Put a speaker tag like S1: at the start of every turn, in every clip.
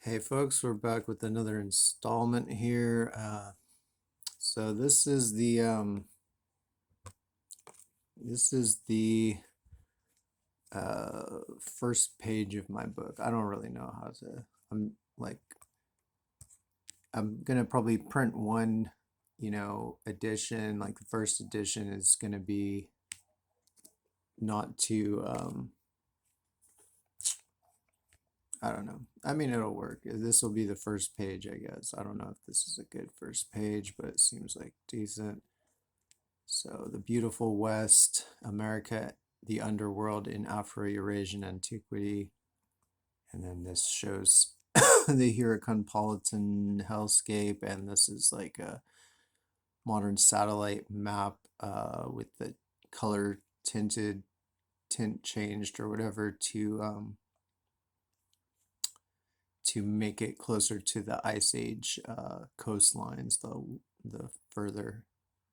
S1: Hey folks, we're back with another installment here. So this is the first page of my book. I don't really know how to. I'm gonna probably print one, edition. Like the first edition is gonna be not too I don't know. I mean, it'll work. This will be the first page, I guess. I don't know if this is a good first page, but it seems like decent. So the beautiful West, America, the underworld in Afro-Eurasian antiquity. And then this shows the Huracanpolitan hellscape, and this is like a modern satellite map with the color tint changed or whatever to make it closer to the Ice Age coastlines, the further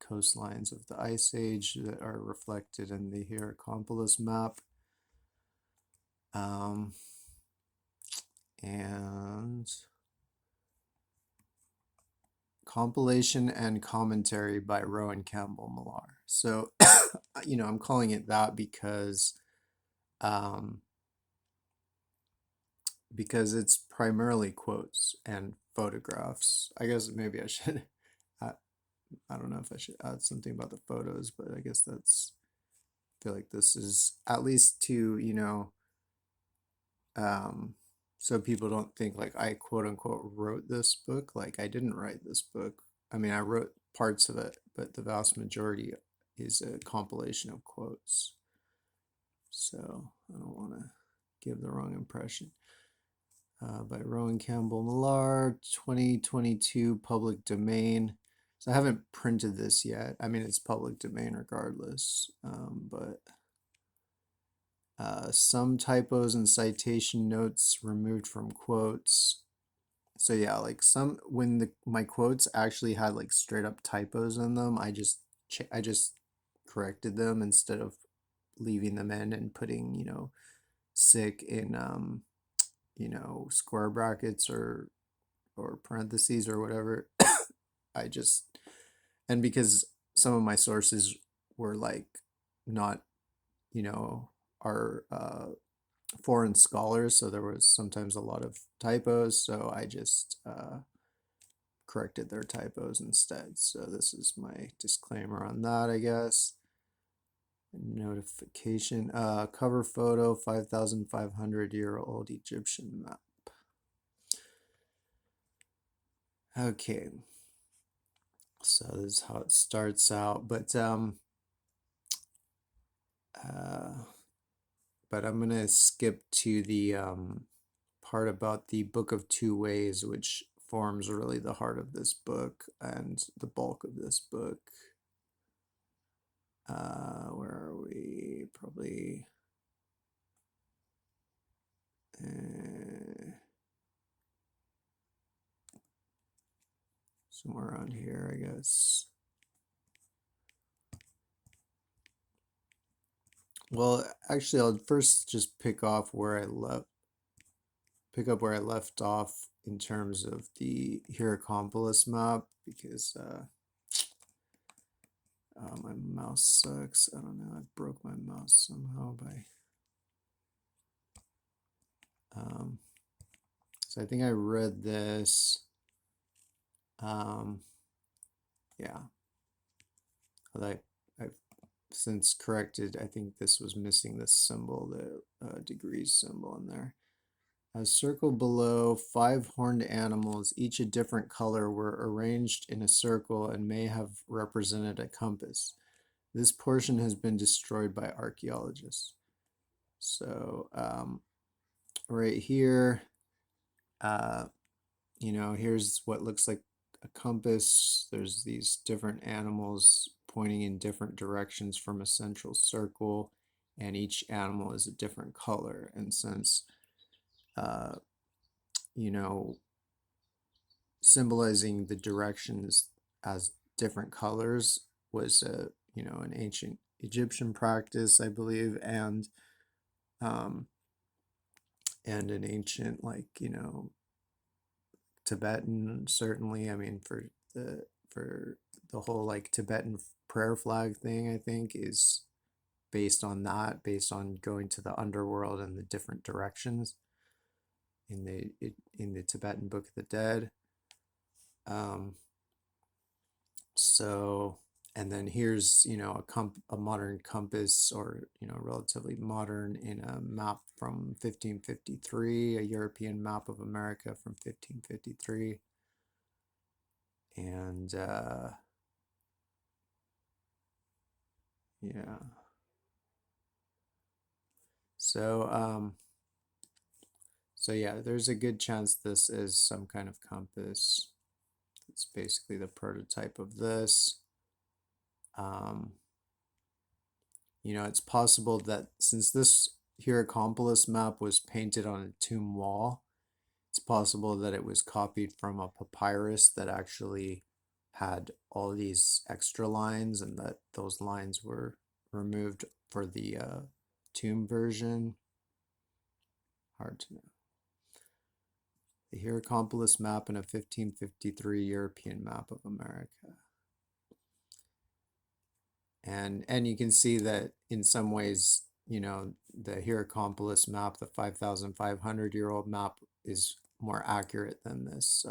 S1: coastlines of the Ice Age that are reflected in the Hierakonpolis map. And compilation and commentary by Rowan Campbell Millar. So, I'm calling it that because it's primarily quotes and photographs. I guess maybe I should, I, I don't know if I should add something about the photos, but I guess I feel like this is at least so people don't think like I quote unquote wrote this book. Like I didn't write this book. I mean, I wrote parts of it, but the vast majority is a compilation of quotes. So I don't want to give the wrong impression. By Rowan Campbell Millar, 2022, public domain. So I haven't printed this yet. I mean, it's public domain regardless, but some typos and citation notes removed from quotes. So yeah, like when my quotes actually had like straight up typos in them, I just corrected them instead of leaving them in and putting, sick in square brackets or parentheses or whatever. I just and because some of my sources were like not, are foreign scholars, so there was sometimes a lot of typos, so I just corrected their typos instead. So this is my disclaimer on that, I guess. Notification, cover photo, 5,500-year-old Egyptian map. Okay, so this is how it starts out, but I'm gonna skip to the part about the Book of Two Ways, which forms really the heart of this book and the bulk of this book. Where are we? Probably somewhere around here, I guess. Well, actually, I'll first just pick up where I left off in terms of the Hierakonpolis map because my mouse sucks. I don't know. I broke my mouse somehow by. So I think I read this. Yeah. Although I've since corrected, I think this was missing this symbol, the degrees symbol in there. A circle below, 5 horned animals, each a different color, were arranged in a circle and may have represented a compass. This portion has been destroyed by archaeologists. So right here, here's what looks like a compass. There's these different animals pointing in different directions from a central circle, and each animal is a different color. And since, you know, symbolizing the directions as different colors was an ancient Egyptian practice, I believe, and an ancient Tibetan, certainly. I mean, for the whole like Tibetan prayer flag thing, I think is based on that, based on going to the underworld and the different directions in the Tibetan Book of the Dead. Um, so, and then here's, you know, a modern compass, or, you know, relatively modern, in a map from 1553, a European map of America from 1553. And yeah. So so yeah, there's a good chance this is some kind of compass. It's basically the prototype of this. You know, it's possible that since this Hierakonpolis map was painted on a tomb wall, it's possible that it was copied from a papyrus that actually had all these extra lines, and that those lines were removed for the tomb version. Hard to know. The Hierakonpolis map and a 1553 European map of America. And you can see that in some ways, you know, the Hierakonpolis map, the 5,500-year-old map, is more accurate than this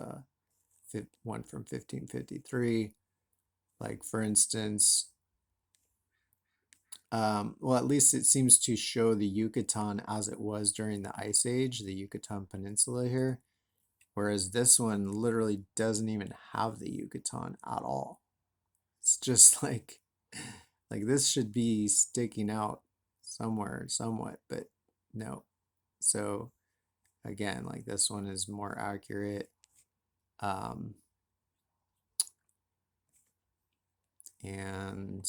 S1: one from 1553. Like, for instance, well, at least it seems to show the Yucatan as it was during the Ice Age, the Yucatan Peninsula here, whereas this one literally doesn't even have the Yucatan at all. It's just like this should be sticking out somewhere, somewhat, but no. So again, like, this one is more accurate. And,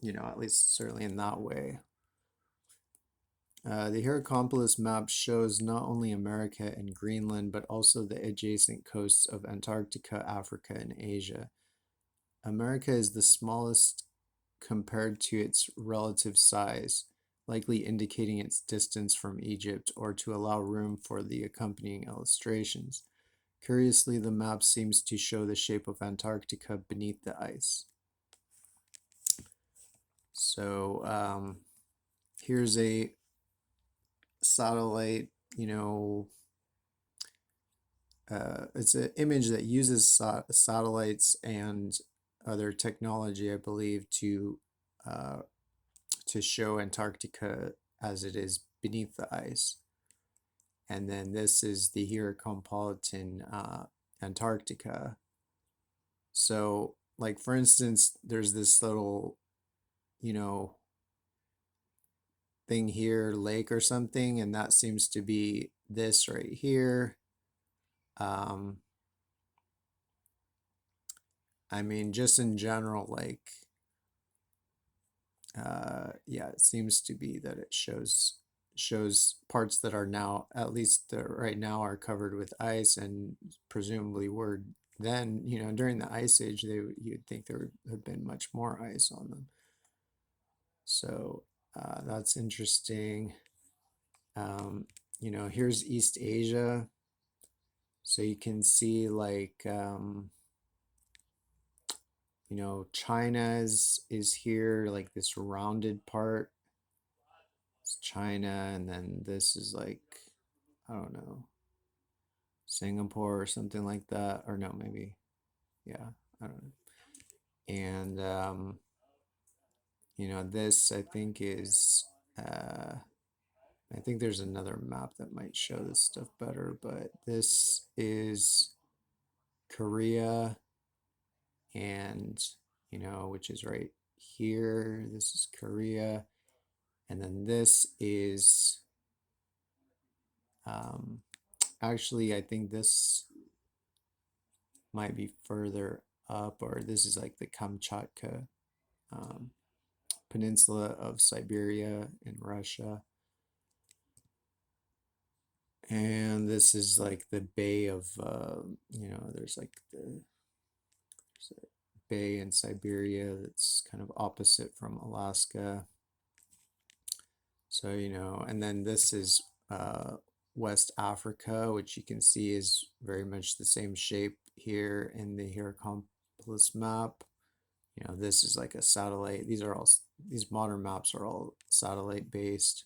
S1: you know, at least certainly in that way. The Hierakonpolis map shows not only America and Greenland, but also the adjacent coasts of Antarctica, Africa, and Asia. America is the smallest compared to its relative size, likely indicating its distance from Egypt, or to allow room for the accompanying illustrations. Curiously, the map seems to show the shape of Antarctica beneath the ice. So here's a satellite, you know, it's an image that uses satellites and other technology, I believe, to show Antarctica as it is beneath the ice. And then this is the Hierakonpolitan Antarctica. So, like, for instance, there's this little, you know, thing here, lake or something, and that seems to be this right here. I mean, just in general, like, yeah, it seems to be that it shows parts that are now, at least right now, are covered with ice, and presumably were then, you know, during the Ice Age, you'd think there would have been much more ice on them. So that's interesting. You know, here's East Asia. So you can see, like, you know, China is here, like this rounded part. It's China, and then this is like, I don't know, Singapore or something like that. Or no, maybe, yeah, I don't know. And you know, this I think is I think there's another map that might show this stuff better, but this is Korea, and, you know, which is right here. This is Korea, and then this is actually, I think this might be further up, or this is like the Kamchatka Peninsula of Siberia in Russia. And this is like the Bay of, you know, there's like there's a bay in Siberia that's kind of opposite from Alaska. So, you know, and then this is West Africa, which you can see is very much the same shape here in the Hieracompolis map. You know, this is like a satellite. These modern maps are all satellite based.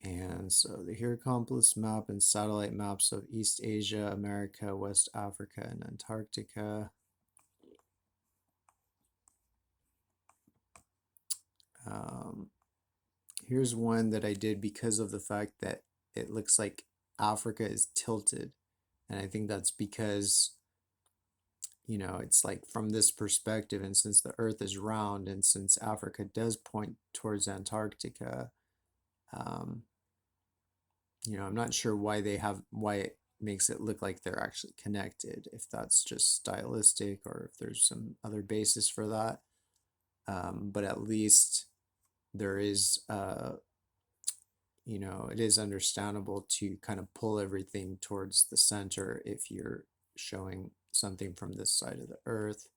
S1: And so the Hieracompolis map and satellite maps of East Asia, America, West Africa, and Antarctica. Here's one that I did because of the fact that it looks like Africa is tilted. And I think that's because, you know, it's like from this perspective, and since the Earth is round, and since Africa does point towards Antarctica, you know, I'm not sure why it makes it look like they're actually connected, if that's just stylistic or if there's some other basis for that. But at least there is, you know, it is understandable to kind of pull everything towards the center if you're showing something from this side of the Earth.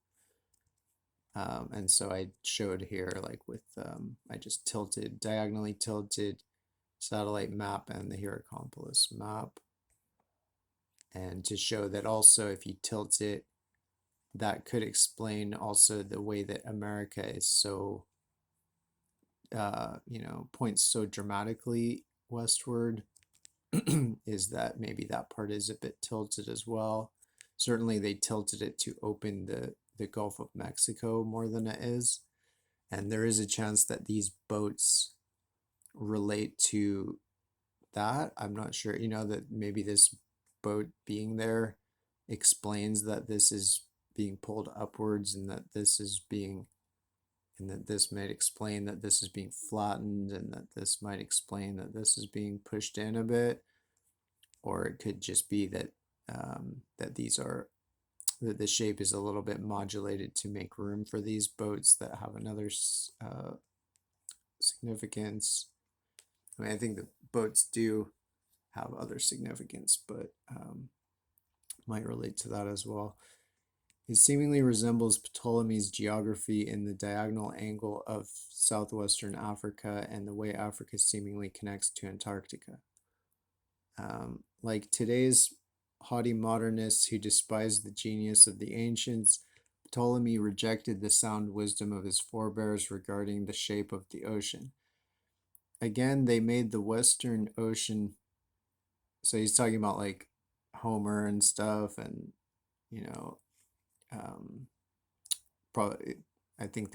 S1: And so I showed here, like with, I just diagonally tilted satellite map and the Hieracompolis map. And to show that also if you tilt it, that could explain also the way that America is so, you know, points so dramatically westward, is that maybe that part is a bit tilted as well. Certainly they tilted it to open the Gulf of Mexico more than it is. And there is a chance that these boats relate to that. I'm not sure, you know, that maybe this boat being there explains that this is being pulled upwards, and that this is being, and that this might explain that this is being flattened, and that this might explain that this is being pushed in a bit. Or it could just be that that the shape is a little bit modulated to make room for these boats that have another significance. I mean, I think the boats do have other significance, but might relate to that as well. It seemingly resembles Ptolemy's geography in the diagonal angle of southwestern Africa and the way Africa seemingly connects to Antarctica. Like today's haughty modernists who despise the genius of the ancients, Ptolemy rejected the sound wisdom of his forebears regarding the shape of the ocean. Again, they made the Western Ocean, so he's talking about like Homer and stuff, and, you know, probably, I think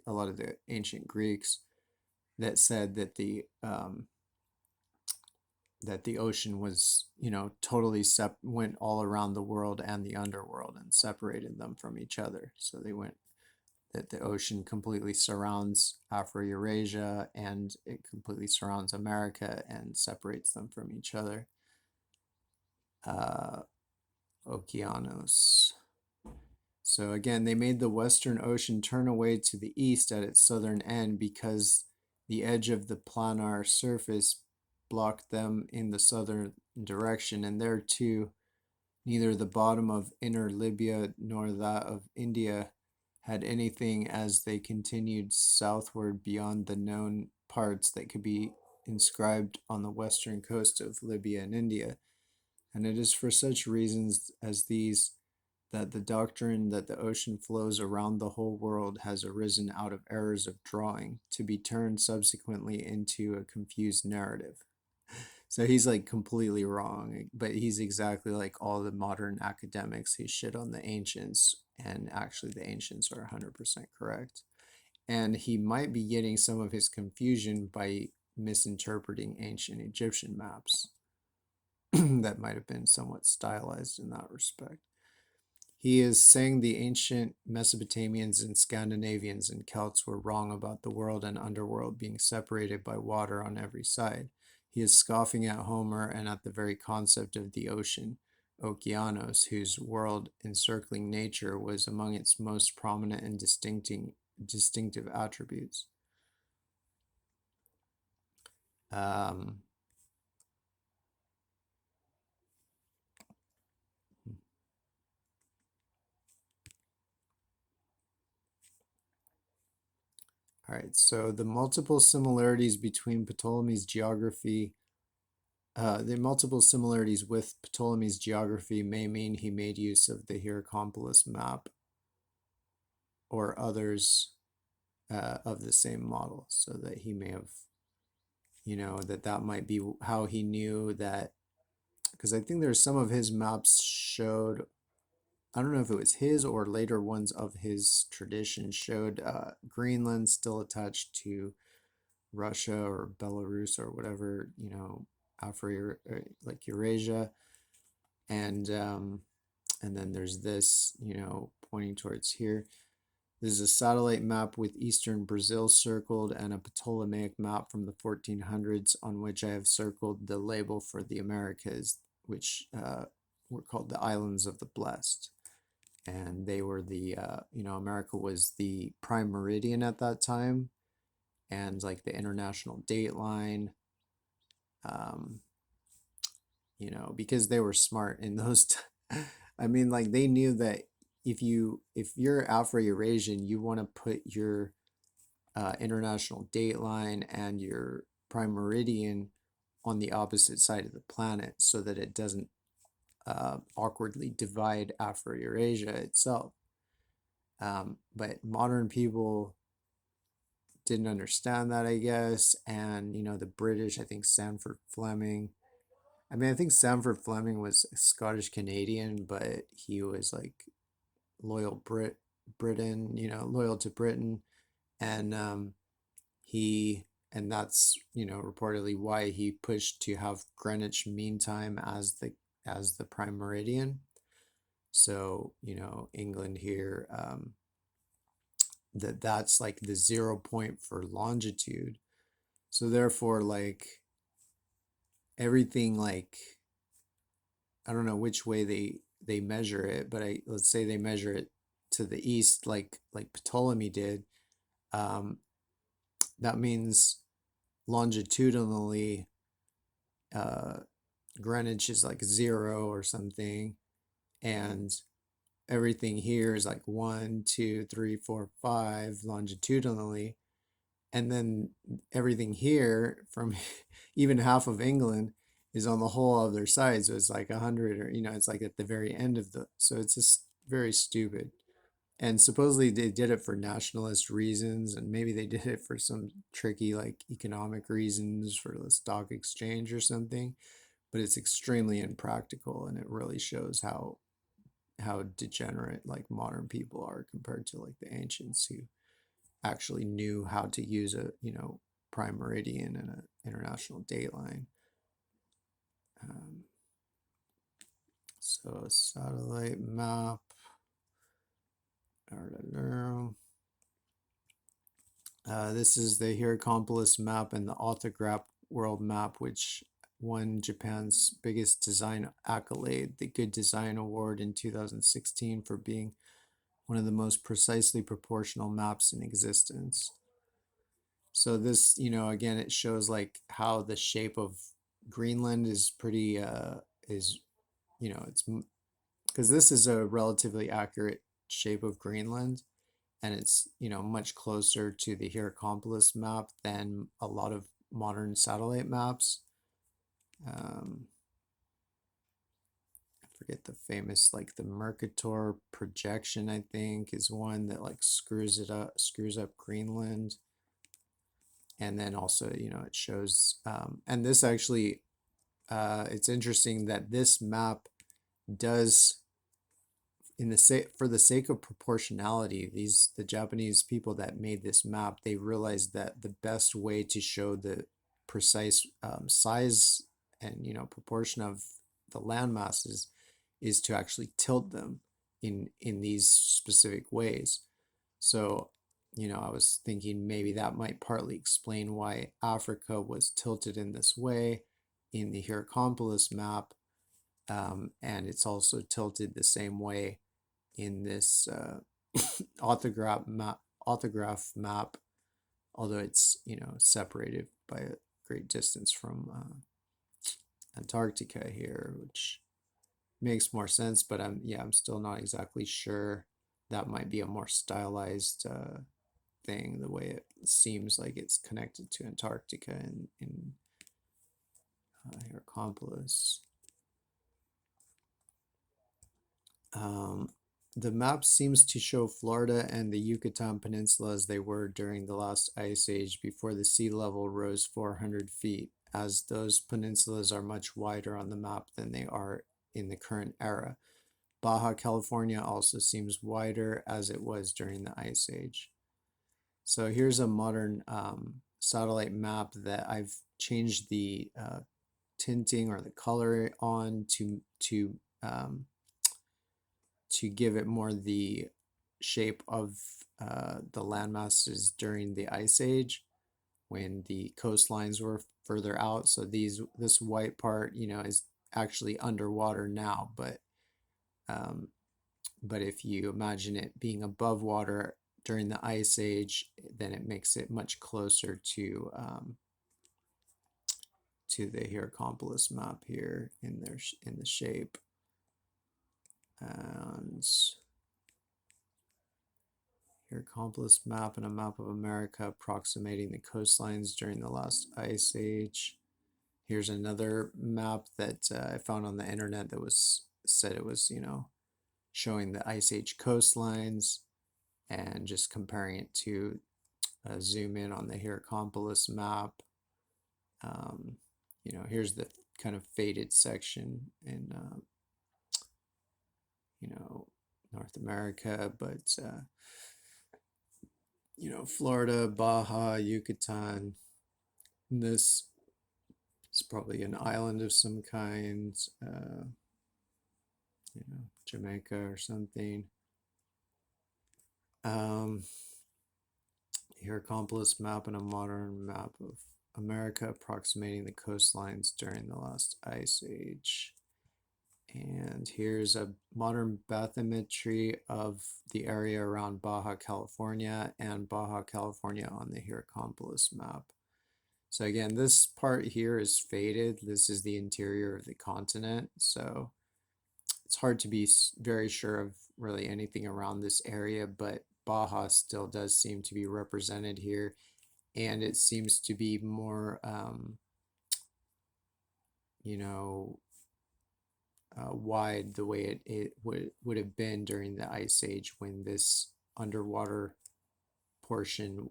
S1: a lot of the ancient Greeks that said that the ocean was, you know, totally went all around the world and the underworld and separated them from each other. So that the ocean completely surrounds Afro-Eurasia, and it completely surrounds America and separates them from each other. Okeanos. So again, they made the Western Ocean turn away to the east at its southern end because the edge of the planar surface blocked them in the southern direction, and there too, neither the bottom of inner Libya nor that of India had anything as they continued southward beyond the known parts that could be inscribed on the western coast of Libya and India. And it is for such reasons as these that the doctrine that the ocean flows around the whole world has arisen out of errors of drawing, to be turned subsequently into a confused narrative. So he's like completely wrong, but he's exactly like all the modern academics who shit on the ancients, and actually the ancients are 100% correct. And he might be getting some of his confusion by misinterpreting ancient Egyptian maps that might have been somewhat stylized in that respect. He is saying the ancient Mesopotamians and Scandinavians and Celts were wrong about the world and underworld being separated by water on every side. He is scoffing at Homer and at the very concept of the ocean, Okeanos, whose world encircling nature was among its most prominent and distinctive attributes. All right, so the multiple similarities between Ptolemy's geography, the multiple similarities with Ptolemy's geography may mean he made use of the Hierakonpolis map or others of the same model, so that he may have, that might be how he knew that, because I think there's some of his maps showed, I don't know if it was his or later ones of his tradition showed Greenland still attached to Russia or Belarus or whatever, Africa, like Eurasia, and then there's this, pointing towards here. There's a satellite map with eastern Brazil circled and a Ptolemaic map from the 1400s on which I have circled the label for the Americas, which were called the Islands of the Blessed. And they were the, America was the prime meridian at that time, and like the international date line, um, because they were smart in those. I mean, like they knew that if you're Afro-Eurasian, you want to put your international date line and your prime meridian on the opposite side of the planet so that it doesn't awkwardly divide Afro-Eurasia itself. But modern people didn't understand that, I guess. And, the British, I think Sanford Fleming, I think Sanford Fleming was Scottish Canadian, but he was like loyal Britain, loyal to Britain. And and that's, reportedly why he pushed to have Greenwich Mean Time as the prime meridian. So, England here, that's like the 0 point for longitude. So therefore, like everything, like I don't know which way they measure it, but let's say they measure it to the east, like Ptolemy did. That means longitudinally, Greenwich is like 0 or something, and everything here is like 1, 2, 3, 4, 5 longitudinally, and then everything here from even half of England is on the whole other side, so it's like 100, or it's like at the very end of so it's just very stupid. And supposedly they did it for nationalist reasons, and maybe they did it for some tricky like economic reasons for the stock exchange or something, but it's extremely impractical, and it really shows how degenerate like modern people are compared to like the ancients who actually knew how to use a prime meridian and an international date line. So a satellite map. This is the Hierakonpolis map and the Orthograph world map, which won Japan's biggest design accolade, the Good Design Award in 2016, for being one of the most precisely proportional maps in existence. So this, again, it shows like how the shape of Greenland is pretty, it's, because this is a relatively accurate shape of Greenland, and it's, much closer to the Hierakonpolis map than a lot of modern satellite maps. I forget the famous, like the Mercator projection, I think, is one that like screws up Greenland. And then also, it shows, and this actually, it's interesting that this map does, for the sake of proportionality, the Japanese people that made this map, they realized that the best way to show the precise size and proportion of the land masses is to actually tilt them in these specific ways. So I was thinking maybe that might partly explain why Africa was tilted in this way in the Hierakonpolis map, and it's also tilted the same way in this orthograph map, although it's separated by a great distance from Antarctica here, which makes more sense. But I'm still not exactly sure. That might be a more stylized thing, the way it seems like it's connected to Antarctica in Heracompolis. The map seems to show Florida and the Yucatan Peninsula as they were during the last ice age before the sea level rose 400 feet, as those peninsulas are much wider on the map than they are in the current era. Baja California also seems wider as it was during the ice age. So here's a modern satellite map that I've changed the tinting or the color on to give it more the shape of the landmasses during the ice age when the coastlines were further out. So this white part, you know, is actually underwater now, but if you imagine it being above water during the ice age, then it makes it much closer to the Heracompolis map here in the shape. And Heracompolis map and a map of America approximating the coastlines during the last ice age. Here's another map that I found on the internet that said it was, you know, showing the ice age coastlines, and just comparing it to zoom in on the Heracompolis map. You know, here's the kind of faded section in, you know, North America, but, you know, Florida, Baja, Yucatan. This is probably an island of some kind, you know, Jamaica or something. Heracompolis map and a modern map of America approximating the coastlines during the last ice age. And here's a modern bathymetry of the area around Baja California and Baja California on the Heracompolis map. So again, this part here is faded. This is the interior of the continent. So it's hard to be very sure of really anything around this area, but Baja still does seem to be represented here. And it seems to be more, you know, wide the way it would have been during the ice age when this underwater portion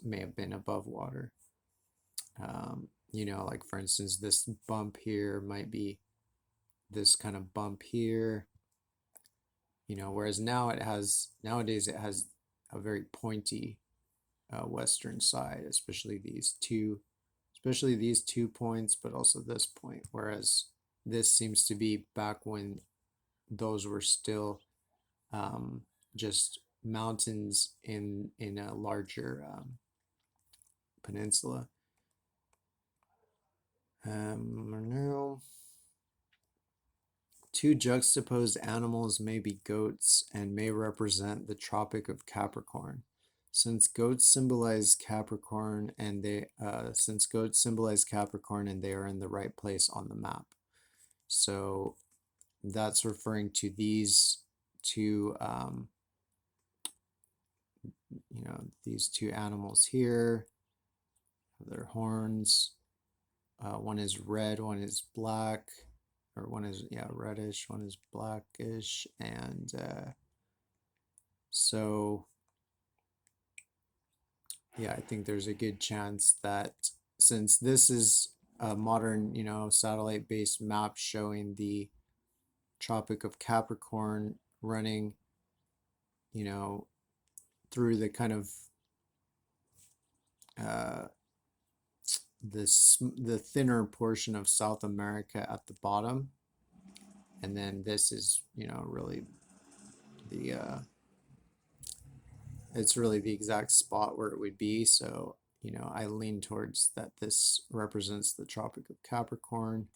S1: may have been above water. You know, like for instance, this bump here might be this kind of bump here, you know, whereas nowadays it has a very pointy western side, especially these two points, but also this point, whereas this seems to be back when those were still just mountains in a larger peninsula. Now, two juxtaposed animals may be goats and may represent the Tropic of Capricorn. Since goats symbolize Capricorn and they are in the right place on the map. So that's referring to these two, you know, these two animals here, their horns. One is red, one is black, or one is, yeah, reddish, one is blackish. And so, yeah, I think there's a good chance that since this is a modern, you know, satellite-based map showing the Tropic of Capricorn running, you know, through the kind of the thinner portion of South America at the bottom, and then this is, you know, really the it's really the exact spot where it would be. So, you know, I lean towards that this represents the Tropic of Capricorn.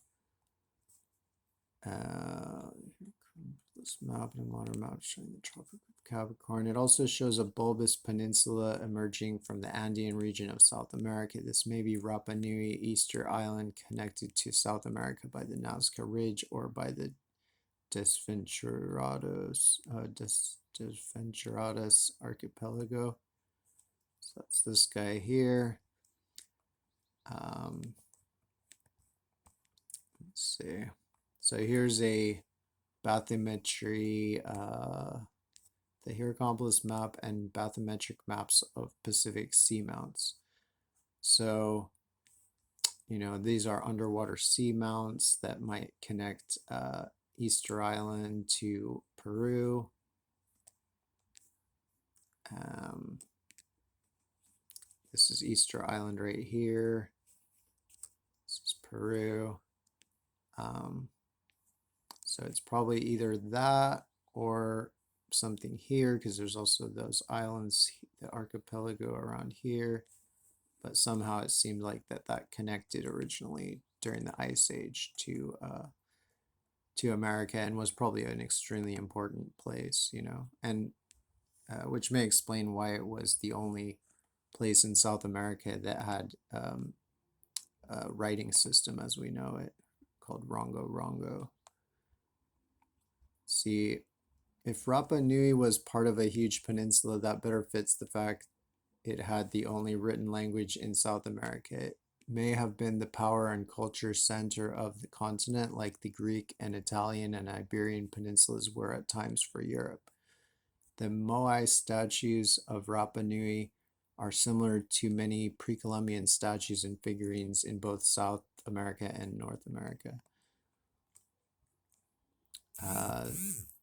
S1: This map and a modern map showing the Tropic of Capricorn. It also shows a bulbous peninsula emerging from the Andean region of South America. This may be Rapa Nui, Easter Island, connected to South America by the Nazca Ridge or by the Desventurados Archipelago. So that's this guy here. Let's see. So here's a bathymetry, the Hierocompolis map and bathymetric maps of Pacific seamounts. So, you know, these are underwater seamounts that might connect Easter Island to Peru. This is Easter Island right here. This is Peru. So it's probably either that or something here, because there's also those islands, the archipelago around here. But somehow it seemed like that connected originally during the Ice Age to America, and was probably an extremely important place, you know, and which may explain why it was the only place in South America that had a writing system as we know it, called Rongo. See, if Rapa Nui was part of a huge peninsula, that better fits the fact it had the only written language in South America. It may have been the power and culture center of the continent, like the Greek and Italian and Iberian peninsulas were at times for Europe. The Moai statues of Rapa Nui are similar to many pre-Columbian statues and figurines in both South America and North America.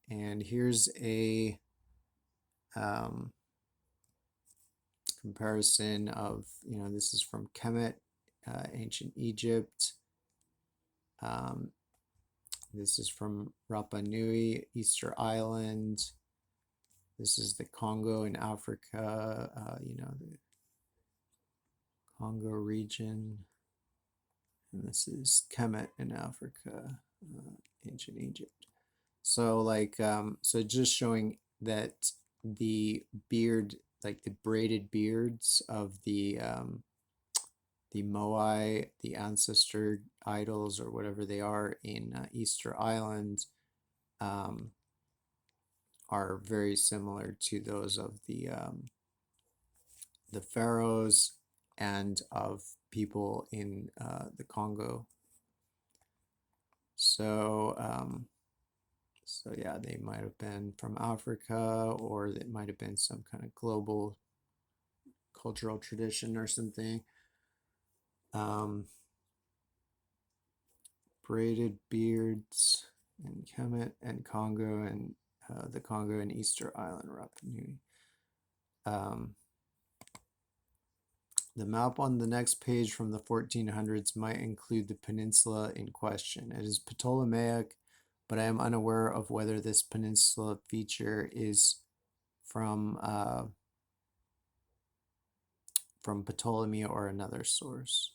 S1: And here's a comparison of, you know, this is from Kemet, ancient Egypt. This is from Rapa Nui, Easter Island. This is the Congo in Africa, you know, the Congo region. And this is Kemet in Africa, ancient Egypt. So like, so just showing that the beard, like the braided beards of the Moai, the ancestor idols or whatever they are in Easter Island, are very similar to those of the pharaohs and of people in the Congo. So, so yeah, they might have been from Africa, or it might have been some kind of global cultural tradition or something. Braided beards in Kemet and Congo, and the Congo and Easter Island, Rapa Nui. The map on the next page from the 1400s might include the peninsula in question. It is Ptolemaic, but I am unaware of whether this peninsula feature is from Ptolemy or another source.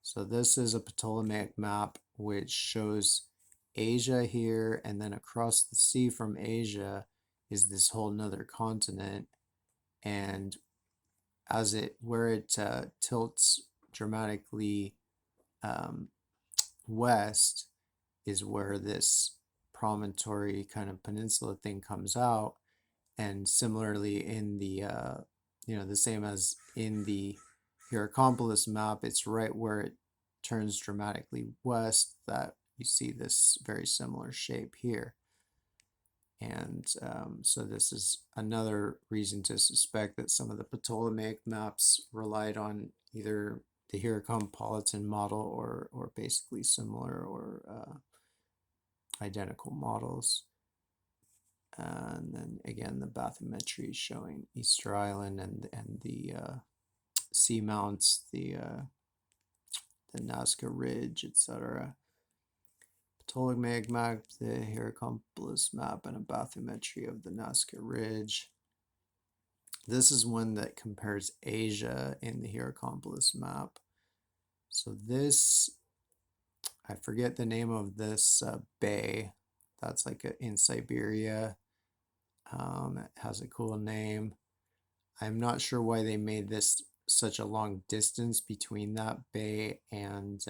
S1: So this is a Ptolemaic map which shows Asia here, and then across the sea from Asia is this whole nother continent, and as where it tilts dramatically west is where this promontory kind of peninsula thing comes out. And similarly in the you know, the same as in the Hierocompolis map, it's right where it turns dramatically west that you see this very similar shape here. And so this is another reason to suspect that some of the Ptolemaic maps relied on either the Hierocompolitan model or basically similar or identical models. And then again, the bathymetry showing Easter Island and the Seamounts, the Nazca Ridge, etc. Ptolemaic map, the Hierocompolis map, and a bathymetry of the Nazca Ridge. This is one that compares Asia in the Hierocompolis map. So this, I forget the name of this bay. That's like in Siberia. It has a cool name. I'm not sure why they made this such a long distance between that bay and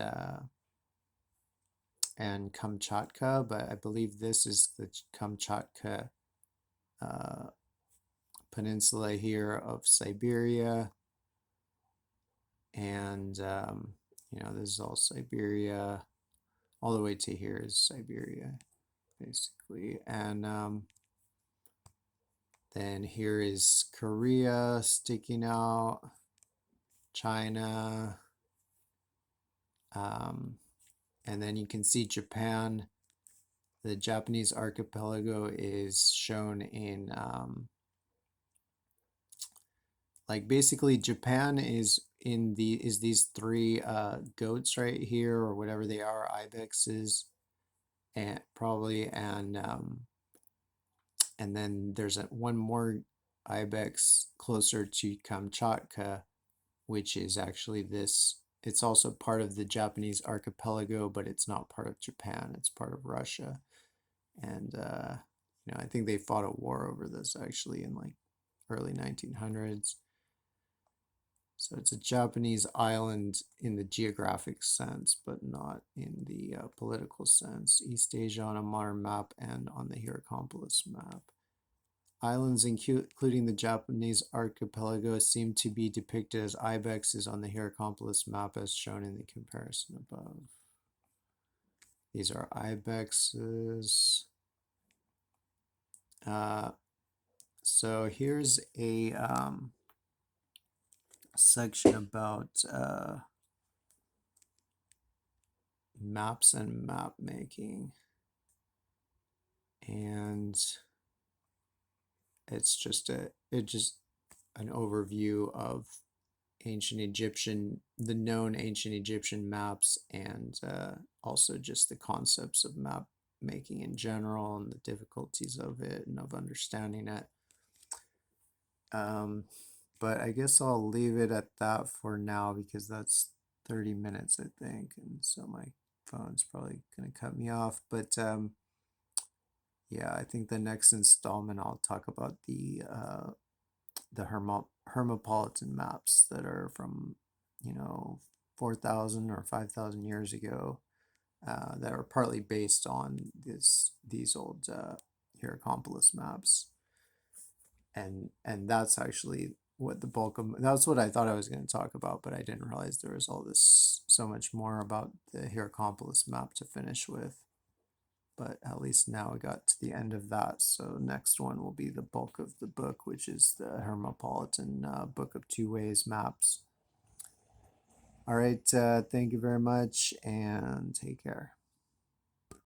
S1: Kamchatka, but I believe this is the Kamchatka peninsula here of Siberia. And, you know, this is all Siberia. All the way to here is Siberia, basically. And then here is Korea sticking out, China, and then you can see Japan. The Japanese archipelago is shown in like basically Japan is these three goats right here, or whatever they are, ibexes, and probably, and then there's one more ibex closer to Kamchatka, which is actually this. It's also part of the Japanese archipelago, but it's not part of Japan. It's part of Russia. And you know, I think they fought a war over this actually in like early 1900s. So it's a Japanese island in the geographic sense, but not in the political sense. East Asia on a modern map and on the Hierakonpolis map. Islands, including the Japanese archipelago, seem to be depicted as ibexes on the Hierakonpolis map as shown in the comparison above. These are ibexes. So here's a section about maps and map making, and it's just an overview of the known ancient Egyptian maps, and also just the concepts of map making in general and the difficulties of it and of understanding it. But I guess I'll leave it at that for now because that's 30 minutes, I think, and so my phone's probably gonna cut me off. But yeah, I think the next installment I'll talk about the Hermopolitan maps that are from, you know, 4,000 or 5,000 years ago, that are partly based on these old Hierakonpolis maps, and that's actually what the bulk of that's what I thought I was going to talk about, but I didn't realize there was all this so much more about the Hierakonpolis map to finish with. But at least now I got to the end of that. So next one will be the bulk of the book, which is the Hermopolitan Book of Two Ways maps. All right, thank you very much and take care.